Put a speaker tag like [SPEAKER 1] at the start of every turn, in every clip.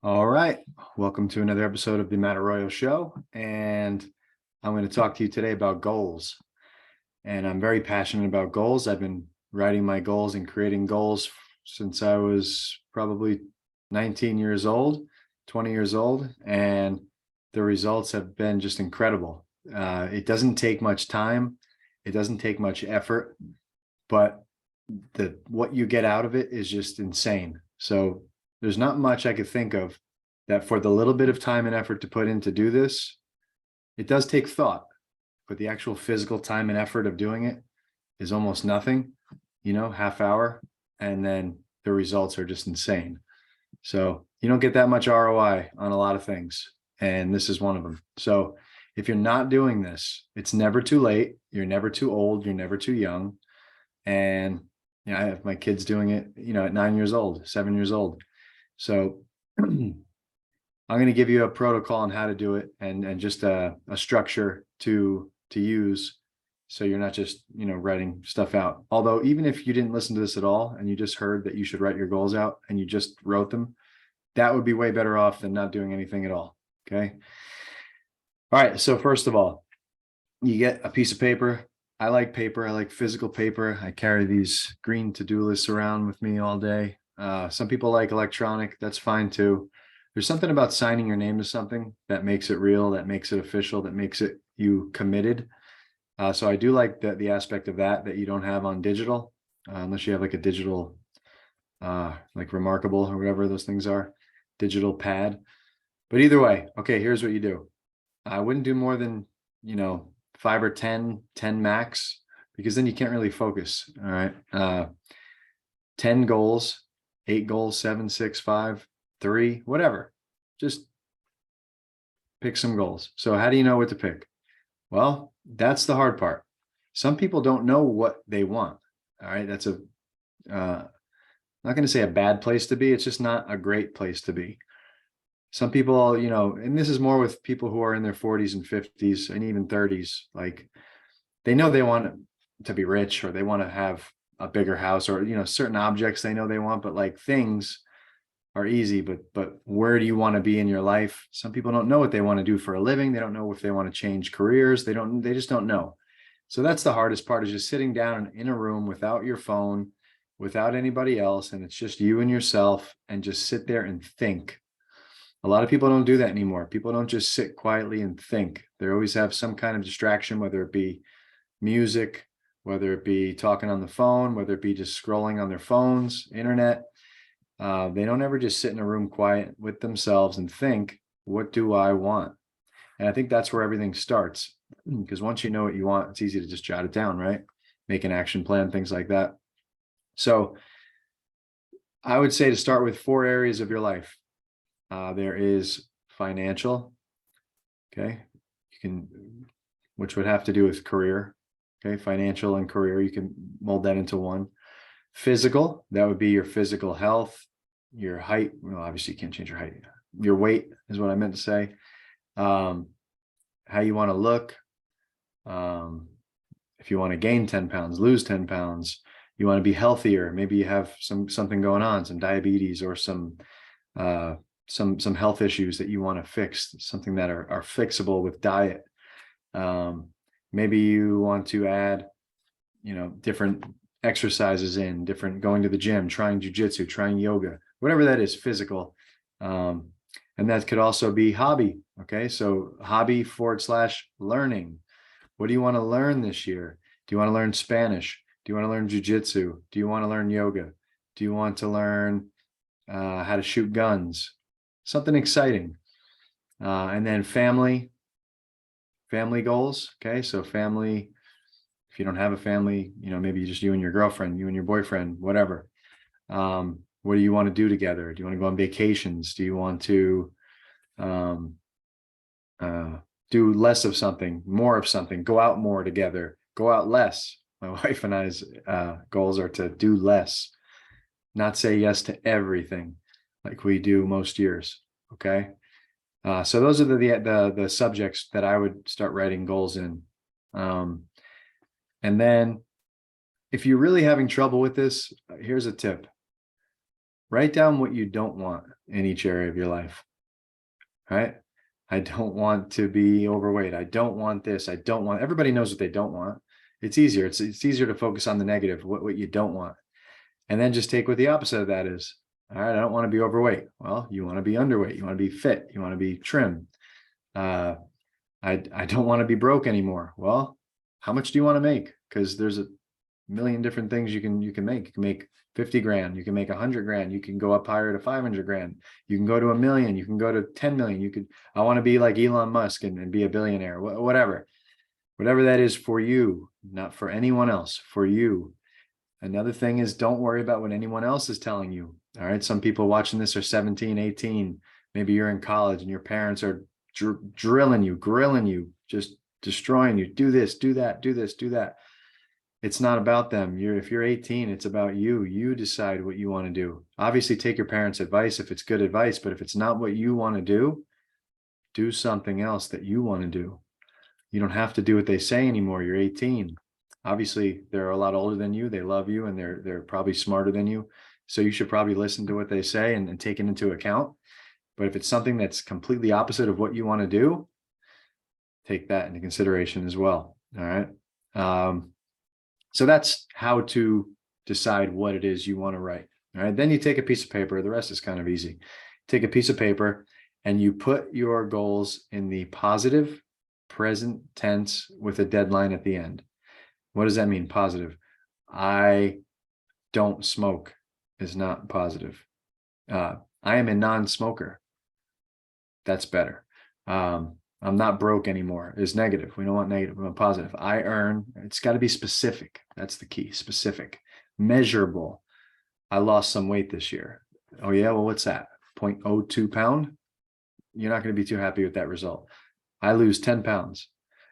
[SPEAKER 1] All right. Welcome to another episode of the Arroyo show. And I'm going to talk to you today about goals. And I'm very passionate about goals. I've been writing my goals and creating goals since I was probably 19 years old, 20 years old. And the results have been just incredible. It doesn't take much time. It doesn't take much effort, but what you get out of it is just insane. So there's not much I could think of that for the little bit of time and effort to put in to do this, it does take thought, but the actual physical time and effort of doing it is almost nothing, half hour, and then the results are just insane. So you don't get that much ROI on a lot of things, and this is one of them. So if you're not doing this, it's never too late. You're never too old. You're never too young. And I have my kids doing it, at 9 years old, 7 years old. So I'm going to give you a protocol on how to do it and just a structure to use. So you're not just, writing stuff out. Although even if you didn't listen to this at all and you just heard that you should write your goals out and you just wrote them, that would be way better off than not doing anything at all. Okay. All right. So first of all, you get a piece of paper. I like paper. I like physical paper. I carry these green to-do lists around with me all day. Some people like electronic. That's fine too. There's something about signing your name to something that makes it real, that makes it official, that makes it you committed. So I do like the aspect of that you don't have on digital, unless you have like a digital, like Remarkable or whatever those things are, digital pad. But either way, okay, here's what you do. I wouldn't do more than, 5 or 10 max, because then you can't really focus. All right. 10 goals, 8 goals, 7, 6, 5, 3, whatever. Just pick some goals. So how do you know what to pick? Well, that's the hard part. Some people don't know what they want. All right. That's not going to say a bad place to be. It's just not a great place to be. Some people, and this is more with people who are in their 40s and 50s and even 30s, like they know they want to be rich, or they want to have a bigger house, or, certain objects they know they want, but like things are easy, but where do you want to be in your life? Some people don't know what they want to do for a living. They don't know if they want to change careers. They just don't know. So that's the hardest part, is just sitting down in a room without your phone, without anybody else. And it's just you and yourself, and just sit there and think. A lot of people don't do that anymore. People don't just sit quietly and think. They always have some kind of distraction, whether it be music, whether it be talking on the phone, whether it be just scrolling on their phones, internet. They don't ever just sit in a room quiet with themselves and think, what do I want? And I think that's where everything starts, because once you know what you want, it's easy to just jot it down, right? Make an action plan, things like that. So I would say to start with 4 areas of your life. There is financial, okay, which would have to do with career, okay, financial and career, you can mold that into one. Physical, that would be your physical health, your height. Well, obviously you can't change your height. Your weight is what I meant to say. How you want to look. If you want to gain 10 pounds, lose 10 pounds, you want to be healthier. Maybe you have something going on, some diabetes, or some health issues that you want to fix, something that are fixable with diet. Maybe you want to add, different exercises in, going to the gym, trying jujitsu, trying yoga, whatever that is, physical. And that could also be hobby. Okay. So hobby / learning. What do you want to learn this year? Do you want to learn Spanish? Do you want to learn jujitsu? Do you want to learn yoga? Do you want to learn how to shoot guns? Something exciting. And then family goals. Okay. So family, if you don't have a family, maybe just you and your girlfriend, you and your boyfriend, whatever. What do you want to do together? Do you want to go on vacations? Do you want to do less of something, more of something, go out more together, go out less? My wife and I's goals are to do less, not say yes to everything like we do most years. Okay. So those are the subjects that I would start writing goals in. And then if you're really having trouble with this, here's a tip. Write down what you don't want in each area of your life. Right? I don't want to be overweight. I don't want this. I don't want, everybody knows what they don't want. It's easier. It's easier to focus on the negative, what you don't want. And then just take what the opposite of that is. All right, I don't want to be overweight. Well, you want to be underweight. You want to be fit. You want to be trim. I don't want to be broke anymore. Well, how much do you want to make? Because there's a million different things you can make. You can make 50 grand. You can make 100 grand. You can go up higher to 500 grand. You can go to 1 million. You can go to 10 million. You could, I want to be like Elon Musk and be a billionaire, whatever that is for you, not for anyone else, for you. Another thing is, don't worry about what anyone else is telling you. All right. Some people watching this are 17, 18. Maybe you're in college and your parents are drilling you, grilling you, just destroying you. Do this, do that, do this, do that. It's not about them. If you're 18, it's about you. You decide what you want to do. Obviously, take your parents' advice if it's good advice, but if it's not what you want to do something else that you want to do. You don't have to do what they say anymore. You're 18. Obviously, they're a lot older than you. They love you and they're probably smarter than you. So you should probably listen to what they say and take it into account. But if it's something that's completely opposite of what you want to do, take that into consideration as well. All right. So that's how to decide what it is you want to write. All right. Then you take a piece of paper. The rest is kind of easy. Take a piece of paper and you put your goals in the positive present tense with a deadline at the end. What does that mean? Positive. I don't smoke is not positive. I am a non-smoker. That's better. I'm not broke anymore is negative. We don't want negative. We want positive. I earn. It's got to be specific. That's the key. Specific, measurable. I lost some weight this year. Oh yeah. Well, what's that? 0.02 pound. You're not going to be too happy with that result. I lose 10 pounds,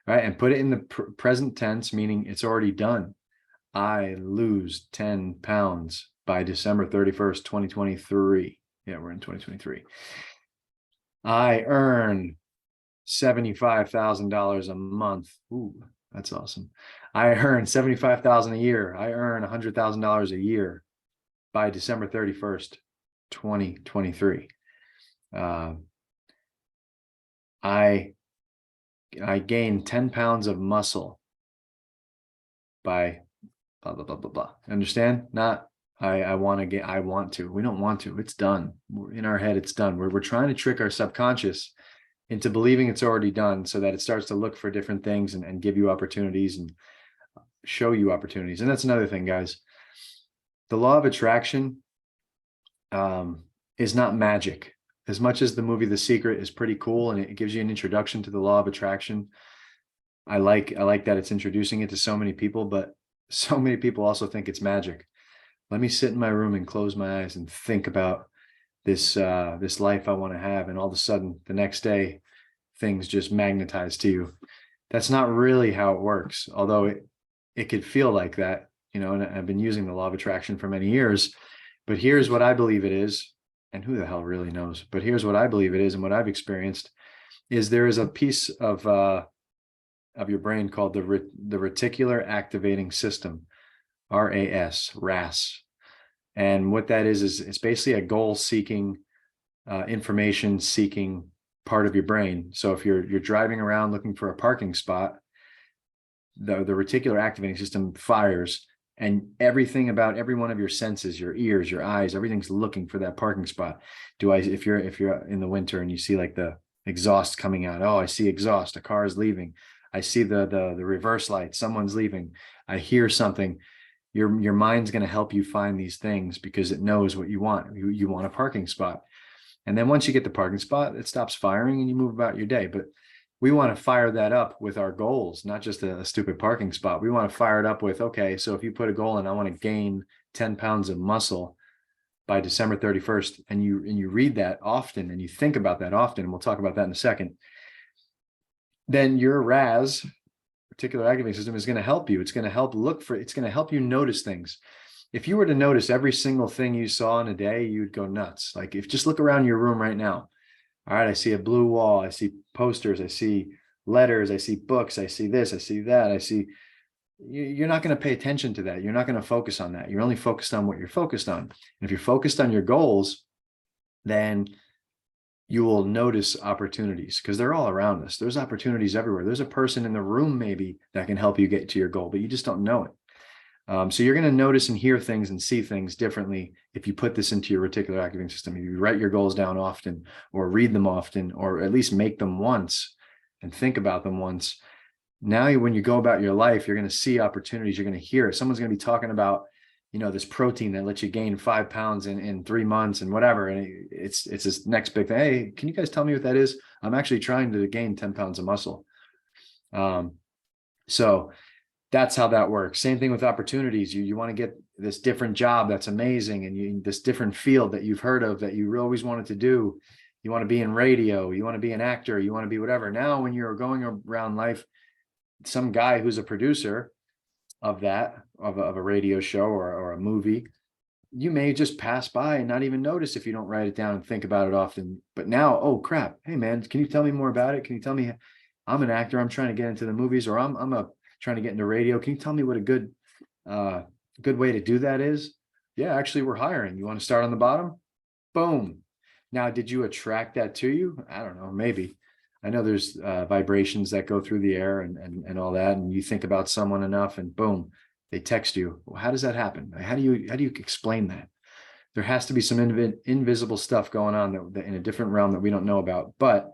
[SPEAKER 1] right? And put it in the present tense, meaning it's already done. I lose 10 pounds by December 31st, 2023. Yeah, we're in 2023. I earn $75,000 a month. Ooh, that's awesome. I earn $75,000 a year. I earn $100,000 a year by December 31st, 2023. I gain 10 pounds of muscle by blah, blah, blah, blah, blah. Understand? Not I want to get, I want to. We don't want to. It's done. In our head, it's done. We're trying to trick our subconscious into believing it's already done so that it starts to look for different things and give you opportunities and show you opportunities. And that's another thing, guys. The law of attraction is not magic. As much as the movie The Secret is pretty cool and it gives you an introduction to the law of attraction, I like that it's introducing it to so many people, but so many people also think it's magic. Let me sit in my room and close my eyes and think about this life I want to have, and all of a sudden the next day things just magnetize to you. That's not really how it works, although it could feel like that, you know. And I've been using the law of attraction for many years, but here's what I believe it is. And who the hell really knows? But here's what I believe it is, and what I've experienced is there is a piece of your brain called the reticular activating system, RAS. And what that is it's basically a goal-seeking, information-seeking part of your brain. So if you're driving around looking for a parking spot, the reticular activating system fires. And everything about every one of your senses, your ears, your eyes, everything's looking for that parking spot. If you're in the winter and you see like the exhaust coming out, oh, I see exhaust, a car is leaving. I see the reverse light, someone's leaving. I hear something. Your mind's going to help you find these things because it knows what you want. You want a parking spot. And then once you get the parking spot, it stops firing and you move about your day. But we want to fire that up with our goals, not just a stupid parking spot. We want to fire it up with, okay, so if you put a goal in, I want to gain 10 pounds of muscle by December 31st, and you read that often and you think about that often, and we'll talk about that in a second, then your RAS, reticular activating system, is going to help you. It's going to help it's going to help you notice things. If you were to notice every single thing you saw in a day, you'd go nuts. Like if just look around your room right now. All right, I see a blue wall, I see posters, I see letters, I see books, I see this, I see that, I see you're not going to pay attention to that. You're not going to focus on that. You're only focused on what you're focused on. And if you're focused on your goals, then you will notice opportunities, because they're all around us. There's opportunities everywhere. There's a person in the room maybe that can help you get to your goal, but you just don't know it. So you're going to notice and hear things and see things differently if you put this into your reticular activating system. If you write your goals down often, or read them often, or at least make them once and think about them once. Now, when you go about your life, you're going to see opportunities. You're going to hear it. Someone's going to be talking about, this protein that lets you gain 5 pounds in 3 months and whatever. And it's this next big thing. Hey, can you guys tell me what that is? I'm actually trying to gain 10 pounds of muscle. So that's how that works. Same thing with opportunities. You want to get this different job that's amazing, and this different field that you've heard of that you always wanted to do. You want to be in radio, you want to be an actor, you want to be whatever. Now, when you're going around life, some guy who's a producer of a radio show or a movie, you may just pass by and not even notice if you don't write it down and think about it often. But now, oh crap, hey man, can you tell me more about it? Can you tell me, I'm an actor, I'm trying to get into the movies, or I'm trying to get into radio. Can you tell me what a good way to do that is? Yeah, actually, we're hiring. You want to start on the bottom? Boom. Now, did you attract that to you? I don't know, maybe. I know there's vibrations that go through the air and all that, and you think about someone enough, and boom, they text you. Well, how does that happen? How do you explain that? There has to be some invisible stuff going on that in a different realm that we don't know about, but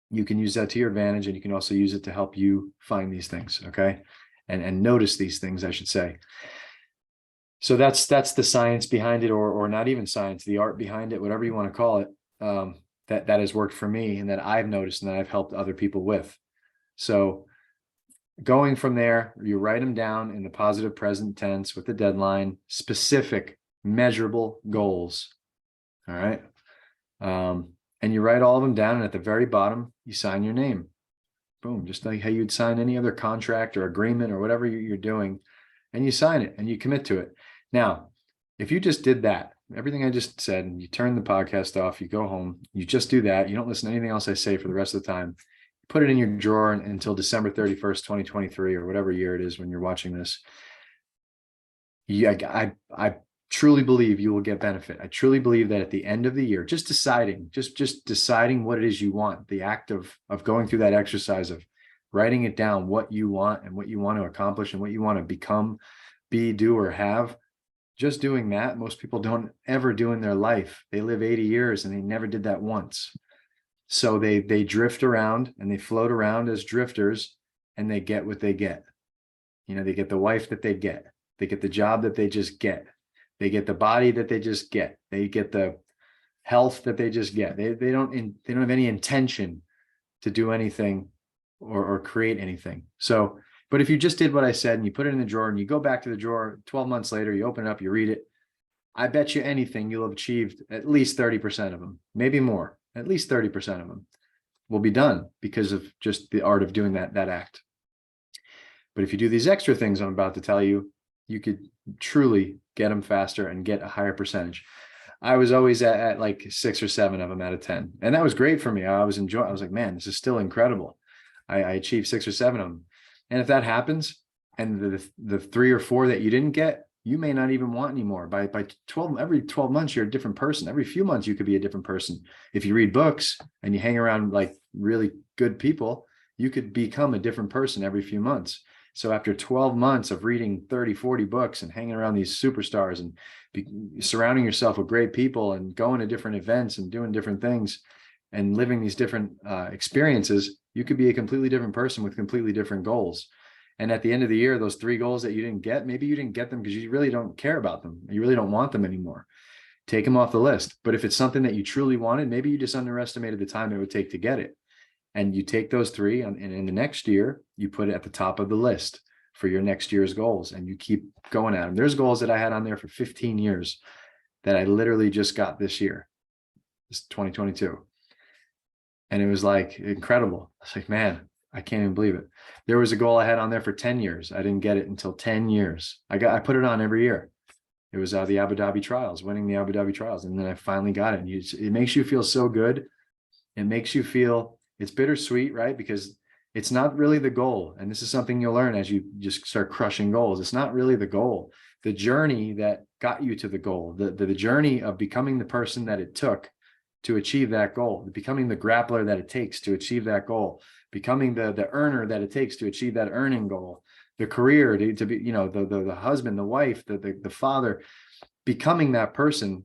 [SPEAKER 1] you can use that to your advantage, and you can also use it to help you find these things, okay? And notice these things, I should say. So that's the science behind it, or not even science, the art behind it, whatever you want to call it. That has worked for me, and that I've noticed, and that I've helped other people with. So going from there, you write them down in the positive present tense with the deadline, specific, measurable goals. All right. And you write all of them down, and at the very bottom, you sign your name. Boom, just like how you'd sign any other contract or agreement or whatever you're doing, and you sign it and you commit to it. Now, if you just did that, everything I just said, and you turn the podcast off, you go home, you just do that, you don't listen to anything else I say for the rest of the time, put it in your drawer until December 31st, 2023, or whatever year it is when you're watching this. I truly believe you will get benefit. I truly believe that at the end of the year, just deciding what it is you want, the act of going through that exercise of writing it down, what you want and what you want to accomplish and what you want to become, be, do, or have. Just doing that, most people don't ever do in their life. They live 80 years and they never did that once. So they drift around and they float around as drifters, and they get what they get. They get the wife that they get. They get the job that they just get. They get the body that they just get. They get the health that they just get. They don't have any intention to do anything or create anything. So, but if you just did what I said and you put it in the drawer and you go back to the drawer 12 months later, you open it up, you read it, I bet you anything you'll have achieved at least 30% of them, maybe more. At least 30% of them will be done because of just the art of doing that act. But if you do these extra things I'm about to tell you, you could truly get them faster and get a higher percentage. I was always at like 6 or 7 of them out of 10. And that was great for me. I was like, man, this is still incredible. I achieved 6 or 7 of them. And if that happens, and the 3 or 4 that you didn't get, you may not even want anymore. By 12, every 12 months, you're a different person. Every few months, you could be a different person. If you read books and you hang around like really good people, you could become a different person every few months. So after 12 months of reading 30, 40 books and hanging around these superstars and surrounding yourself with great people and going to different events and doing different things and living these different experiences, you could be a completely different person with completely different goals. And at the end of the year, those 3 goals that you didn't get, maybe you didn't get them because you really don't care about them. You really don't want them anymore. Take them off the list. But if it's something that you truly wanted, maybe you just underestimated the time it would take to get it. And you take those 3 and in the next year, you put it at the top of the list for your next year's goals, and you keep going at them. There's goals that I had on there for 15 years that I literally just got this year, this 2022. And it was like incredible. I was like, man, I can't even believe it. There was a goal I had on there for 10 years. I didn't get it until 10 years. I put it on every year. It was the Abu Dhabi trials, winning the Abu Dhabi trials. And then I finally got it. And it makes you feel so good. It makes you feel, it's bittersweet, right? Because It's not really the goal. And this is something you'll learn as you just start crushing goals. It's not really the goal. The journey that got you to the goal, the journey of becoming the person that it took to achieve that goal, becoming the grappler that it takes to achieve that goal, becoming the earner that it takes to achieve that earning goal, the career to be, the husband, the wife, the father, becoming that person.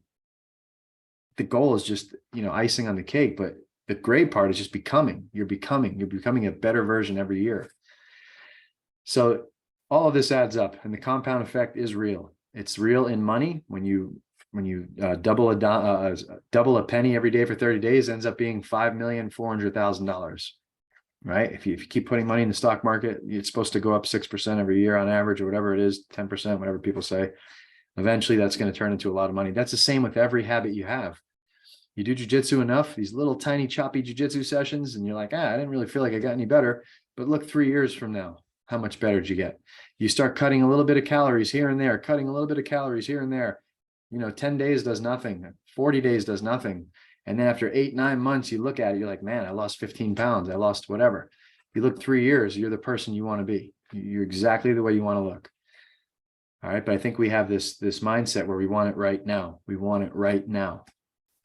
[SPEAKER 1] The goal is just, icing on the cake, but the great part is just becoming. You're becoming a better version every year. So all of this adds up, and the compound effect is real. It's real in money. When you double a penny every day for 30 days, ends up being $5,400,000. Right? If you keep putting money in the stock market, it's supposed to go up 6% every year on average, or whatever it is, 10%, whatever people say. Eventually, that's going to turn into a lot of money. That's the same with every habit you have. You do jujitsu enough, these little tiny choppy jujitsu sessions, and you're like, I didn't really feel like I got any better. But look, 3 years from now, how much better did you get? You start cutting a little bit of calories here and there, cutting a little bit of calories here and there. 10 days does nothing. 40 days does nothing. And then after 8, 9 months, you look at it, you're like, man, I lost 15 pounds. I lost whatever. You look 3 years, you're the person you want to be. You're exactly the way you want to look. All right. But I think we have this mindset where we want it right now. We want it right now.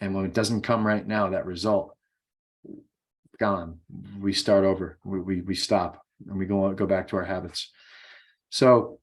[SPEAKER 1] And when it doesn't come right now, that result, gone. We start over. We stop, and we go back to our habits. So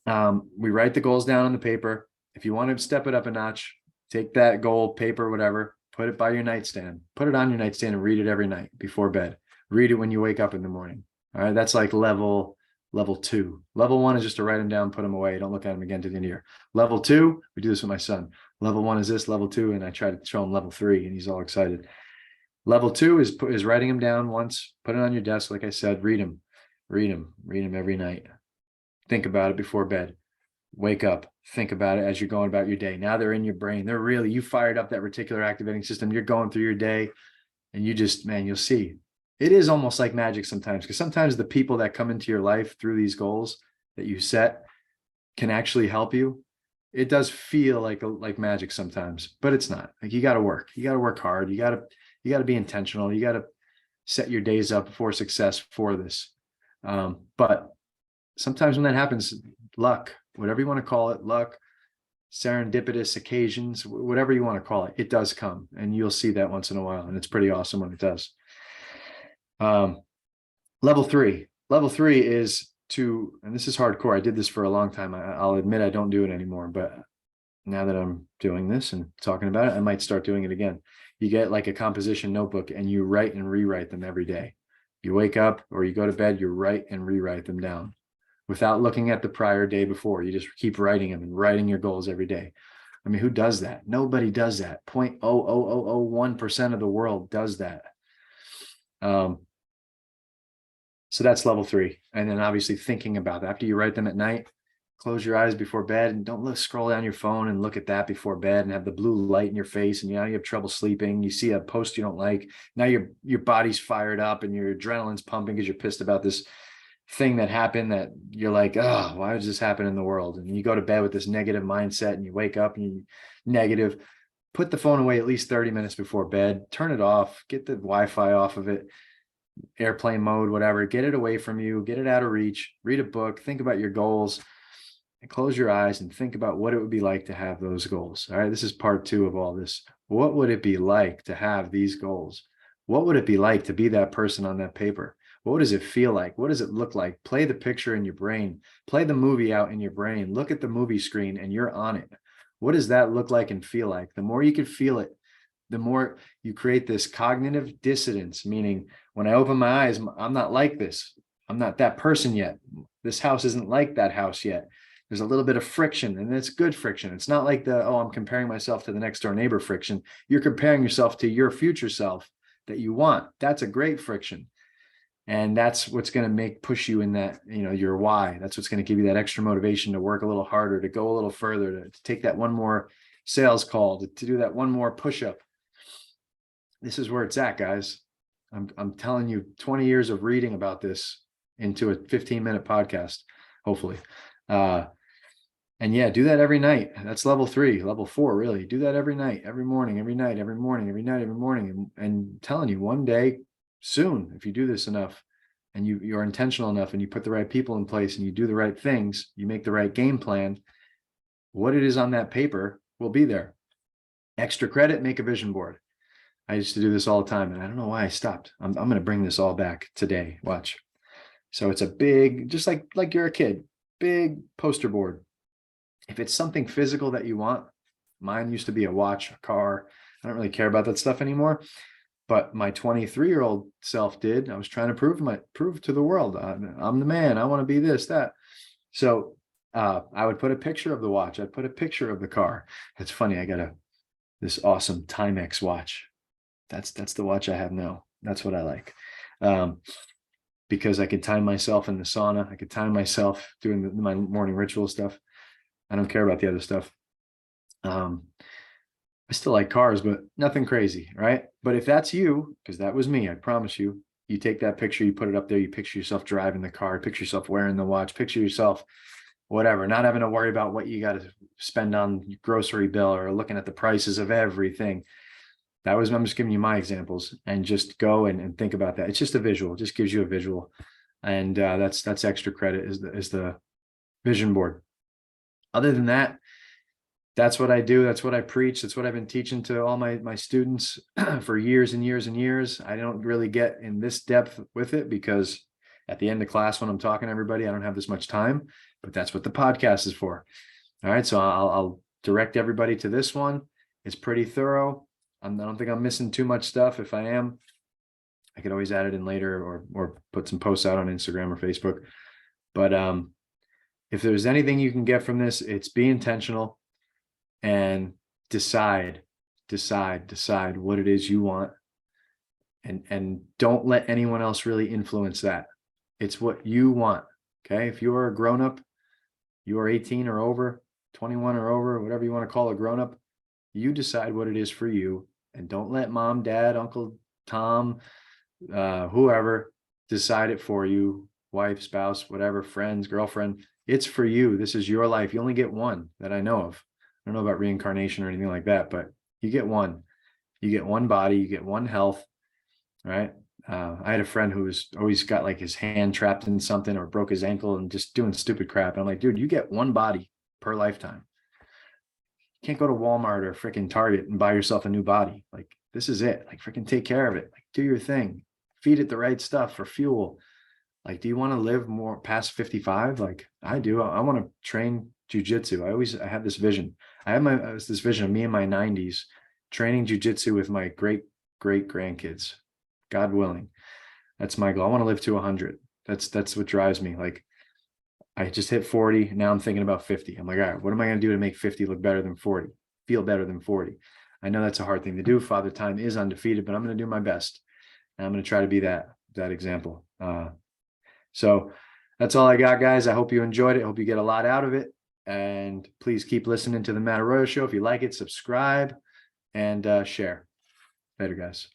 [SPEAKER 1] we write the goals down on the paper. If you want to step it up a notch, take that goal, paper, whatever, put it by your nightstand. Put it on your nightstand and read it every night before bed. Read it when you wake up in the morning. All right. That's like level 2. Level 1 is just to write them down, put them away. Don't look at them again to the end of the year. Level 2, we do this with my son. Level 1 is this, level 2, and I try to show him level 3, and he's all excited. Level 2 is writing them down once, put it on your desk. Like I said, read them every night. Think about it before bed. Wake up, think about it as you're going about your day. Now they're in your brain. You fired up that reticular activating system. You're going through your day, and you just, man, you'll see. It is almost like magic sometimes, because sometimes the people that come into your life through these goals that you set can actually help you. It does feel like magic sometimes, but it's not. Like, you got to work. You got to work hard. You got to be intentional. You got to set your days up for success for this. But sometimes when that happens, luck, whatever you want to call it, luck, serendipitous occasions, whatever you want to call it, it does come, and you'll see that once in a while, and it's pretty awesome when it does. Level three is to, and this is hardcore. I did this for a long time. I'll admit I don't do it anymore, but now that I'm doing this and talking about it, I might start doing it again. You get like a composition notebook, and you write and rewrite them every day. You wake up or you go to bed, you write and rewrite them down without looking at the prior day before. You just keep writing them and writing your goals every day. I mean, who does that? Nobody does that. 0.00001% of the world does that. So that's level 3. And then obviously thinking about that. After you write them at night, close your eyes before bed, and don't scroll down your phone and look at that before bed and have the blue light in your face, and you have trouble sleeping. You see a post you don't like. Now your body's fired up and your adrenaline's pumping because you're pissed about this thing that happened, that you're like, oh, why does this happen in the world? And you go to bed with this negative mindset, and you wake up and you negative. Put the phone away at least 30 minutes before bed. Turn it off. Get the Wi-Fi off of it. Airplane mode, whatever. Get it away from you. Get it out of reach. Read a book. Think about your goals. And close your eyes and think about what it would be like to have those goals. All right. This is part 2 of all this. What would it be like to have these goals? What would it be like to be that person on that paper? What does it feel like? What does it look like? Play the picture in your brain. Play the movie out in your brain. Look at the movie screen and you're on it. What does that look like and feel like? The more you can feel it, the more you create this cognitive dissonance, meaning when I open my eyes, I'm not like this. I'm not that person yet. This house isn't like that house yet. There's a little bit of friction, and it's good friction. It's not like I'm comparing myself to the next door neighbor friction. You're comparing yourself to your future self that you want. That's a great friction. And that's what's going to push you in that, your why. That's what's going to give you that extra motivation to work a little harder, to go a little further, to take that one more sales call, to do that one more push-up. This is where it's at, guys. I'm telling you, 20 years of reading about this into a 15-minute podcast, hopefully. And yeah, do that every night. That's level 3, level 4, really. Do that every night, every morning, every night. And I'm telling you, one day soon, if you do this enough, and you're intentional enough and you put the right people in place and you do the right things, you make the right game plan, what it is on that paper will be there. Extra credit, make a vision board. I used to do this all the time, and I don't know why I stopped. I'm going to bring this all back today. Watch. So it's a big, just like you're a kid, big poster board. If it's something physical that you want, mine used to be a watch, a car. I don't really care about that stuff anymore. But my 23-year-old self did. I was trying to prove to the world, I'm the man. I want to be this, that. So I would put a picture of the watch. I'd put a picture of the car. It's funny. I got this awesome Timex watch. That's the watch I have now. That's what I like. Because I could time myself in the sauna. I could time myself doing my morning ritual stuff. I don't care about the other stuff. I still like cars, but nothing crazy, right? But if that's you, because that was me, I promise you, you take that picture, you put it up there, you picture yourself driving the car, picture yourself wearing the watch, picture yourself, whatever, not having to worry about what you got to spend on your grocery bill or looking at the prices of everything. I'm just giving you my examples, and just go and think about that. It's just a visual, it just gives you a visual. And that's extra credit is the vision board. Other than that, that's what I do. That's what I preach. That's what I've been teaching to all my students for years and years and years. I don't really get in this depth with it because at the end of class, when I'm talking to everybody, I don't have this much time, but that's what the podcast is for. All right. So I'll direct everybody to this one. It's pretty thorough. I don't think I'm missing too much stuff. If I am, I could always add it in later or put some posts out on Instagram or Facebook. But if there's anything you can get from this, it's be intentional. And decide what it is you want, and don't let anyone else really influence that. It's what you want. Okay. If you're a grown-up, you are 18 or over, 21 or over, whatever you want to call a grown-up, you decide what it is for you, and don't let mom, dad, uncle Tom, whoever decide it for you, wife, spouse, whatever, friends, girlfriend. It's for you. This is your life. You only get one that I know of. I don't know about reincarnation or anything like that, but you get one. You get one body, you get one health, right? I had a friend who was always got like his hand trapped in something or broke his ankle and just doing stupid crap. And I'm like, dude, you get one body per lifetime. You can't go to Walmart or freaking Target and buy yourself a new body. Like, this is it. Like, freaking take care of it. Like, do your thing. Feed it the right stuff for fuel. Like, do you want to live more past 55? Like I do. I want to train jujitsu. I have this vision. I have this vision of me in my 90s training jujitsu with my great grandkids, God willing. That's my goal. I want to live to 100. That's what drives me. Like, I just hit 40. Now I'm thinking about 50. I'm like, all right, what am I going to do to make 50 look better than 40, feel better than 40? I know that's a hard thing to do. Father Time is undefeated, but I'm going to do my best. And I'm going to try to be that example. So that's all I got, guys. I hope you enjoyed it. I hope you get a lot out of it. And please keep listening to the Matt Arroyo Show. If you like it, subscribe and share. Later, guys.